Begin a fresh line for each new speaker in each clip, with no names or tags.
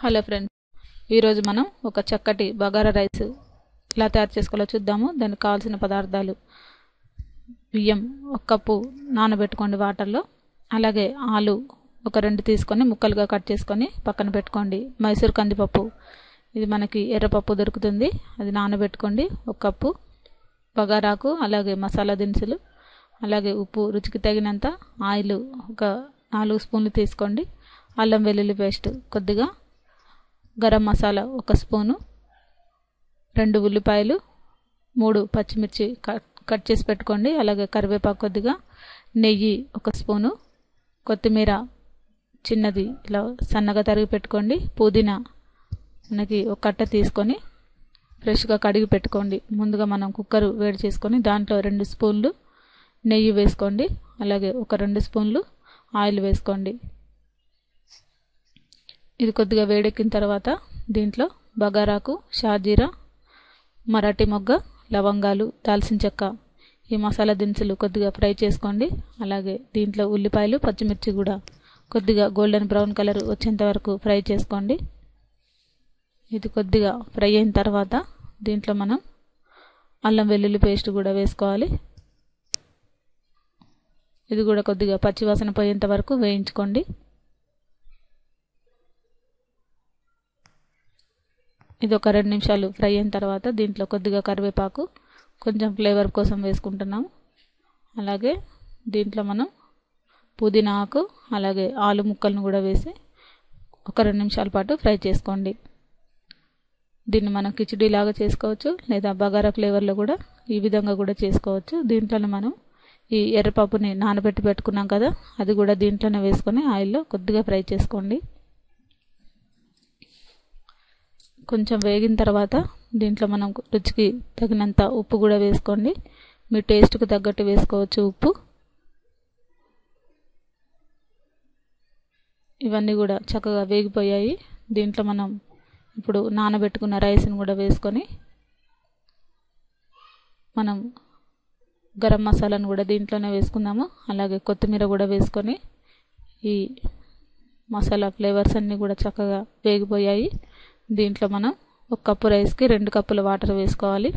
Hello friends, ఈరోజు మనం ఒక చక్కటి బగారా రైస్ ఎలా తయారు చేసుకోవాలో చూద్దాము. దానికి కావాల్సిన పదార్థాలు: బియ్యం 1 కప్పు నానబెట్టుకోండి వాటర్లో. అలాగే ఆలు ఒక 2 తీసుకొని ముక్కలుగా కట్ చేసుకొని పక్కన పెట్టుకోండి. మైసూర్ కందిపప్పు, ఇది మనకి ఎర్రపప్పు దొరుకుతుంది, అది నానబెట్టుకోండి 1 కప్పు. బగారాకు అలాగే మసాలా దినుసులు, అలాగే ఉప్పు రుచికి తగినంత, ఆయిల్ ఒక 4 స్పూన్లు తీసుకోండి, అల్లం వెల్లుల్లి పేస్ట్ కొద్దిగా, గరం మసాలా 1 స్పూను, 2 ఉల్లిపాయలు, 3 పచ్చిమిర్చి కట్ చేసి పెట్టుకోండి, అలాగే కరివేపాకు కొద్దిగా, నెయ్యి 1 స్పూను, కొత్తిమీర చిన్నది ఇలా సన్నగా తరిగి పెట్టుకోండి, పుదీనా మనకి 1 కట్ట తీసుకొని ఫ్రెష్గా కడిగి పెట్టుకోండి. ముందుగా మనం కుక్కర్ వేడి చేసుకొని దాంట్లో 2 స్పూన్లు నెయ్యి వేసుకోండి, అలాగే ఒక 2 స్పూన్లు ఆయిల్ వేసుకోండి. ఇది కొద్దిగా వేడెక్కిన తర్వాత దీంట్లో బగారాకు, షాజీరా, మరాఠీ మొగ్గ, లవంగాలు, దాల్చిన చెక్క, ఈ మసాలా దినుసులు కొద్దిగా ఫ్రై చేసుకోండి. అలాగే దీంట్లో ఉల్లిపాయలు, పచ్చిమిర్చి కూడా కొద్దిగా గోల్డెన్ బ్రౌన్ కలర్ వచ్చేంత వరకు ఫ్రై చేసుకోండి. ఇది కొద్దిగా ఫ్రై అయిన తర్వాత దీంట్లో మనం అల్లం వెల్లుల్లి పేస్ట్ కూడా వేసుకోవాలి. ఇది కూడా కొద్దిగా పచ్చివాసన పోయేంత వరకు వేయించుకోండి. ఇది ఒక 2 నిమిషాలు ఫ్రై అయిన తర్వాత దీంట్లో కొద్దిగా కరివేపాకు కొంచెం ఫ్లేవర్ కోసం వేసుకుంటున్నాము. అలాగే దీంట్లో మనం పుదీనా ఆకు, అలాగే ఆలు ముక్కలను కూడా వేసి ఒక 2 నిమిషాల పాటు ఫ్రై చేసుకోండి. దీన్ని మనం కిచిడీ లాగా చేసుకోవచ్చు, లేదా బగారా ఫ్లేవర్లో కూడా ఈ విధంగా కూడా చేసుకోవచ్చు. దీంట్లోనే మనం ఈ ఎర్రపప్పుని నానబెట్టి పెట్టుకున్నాం కదా, అది కూడా దీంట్లోనే వేసుకొని ఆయిల్లో కొద్దిగా ఫ్రై చేసుకోండి. కొంచెం వేగిన తర్వాత దీంట్లో మనం రుచికి తగినంత ఉప్పు కూడా వేసుకోండి. మీ టేస్ట్కి తగ్గట్టు వేసుకోవచ్చు ఉప్పు. ఇవన్నీ కూడా చక్కగా వేగిపోయాయి. దీంట్లో మనం ఇప్పుడు నానబెట్టుకున్న రైస్ని కూడా వేసుకొని మనం గరం మసాలాను కూడా దీంట్లోనే వేసుకుందాము. అలాగే కొత్తిమీర కూడా వేసుకొని ఈ మసాలా ఫ్లేవర్స్ అన్నీ కూడా చక్కగా వేగిపోయాయి. దీంట్లో మనం 1 కప్పు రైస్కి 2 కప్పుల వాటర్ వేసుకోవాలి.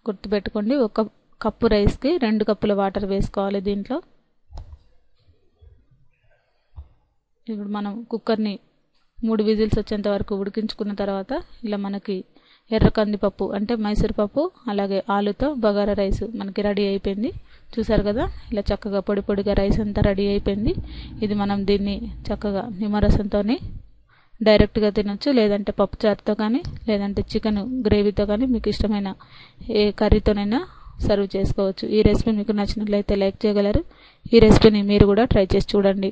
గుర్తుపెట్టుకోండి, 1 కప్పు రైస్కి 2 కప్పుల వాటర్ వేసుకోవాలి దీంట్లో. ఇప్పుడు మనం కుక్కర్ని 3 విజిల్స్ వచ్చేంత వరకు ఉడికించుకున్న తర్వాత ఇలా మనకి ఎర్ర కందిపప్పు అంటే మైసూర్ పప్పు, అలాగే ఆలుతో బగారా రైస్ మనకి రెడీ అయిపోయింది. చూసారు కదా, ఇలా చక్కగా పొడి పొడిగా రైస్ అంతా రెడీ అయిపోయింది. ఇది మనం దీన్ని చక్కగా నిమ్మరసంతో డైరెక్ట్గా తినొచ్చు, లేదంటే పప్పుచారుతో కానీ, లేదంటే చికెన్ గ్రేవీతో కానీ, మీకు ఇష్టమైన ఏ కర్రీతోనైనా సర్వ్ చేసుకోవచ్చు. ఈ రెసిపీ మీకు నచ్చినట్లయితే లైక్ చేయగలరు. ఈ రెసిపీని మీరు కూడా ట్రై చేసి చూడండి.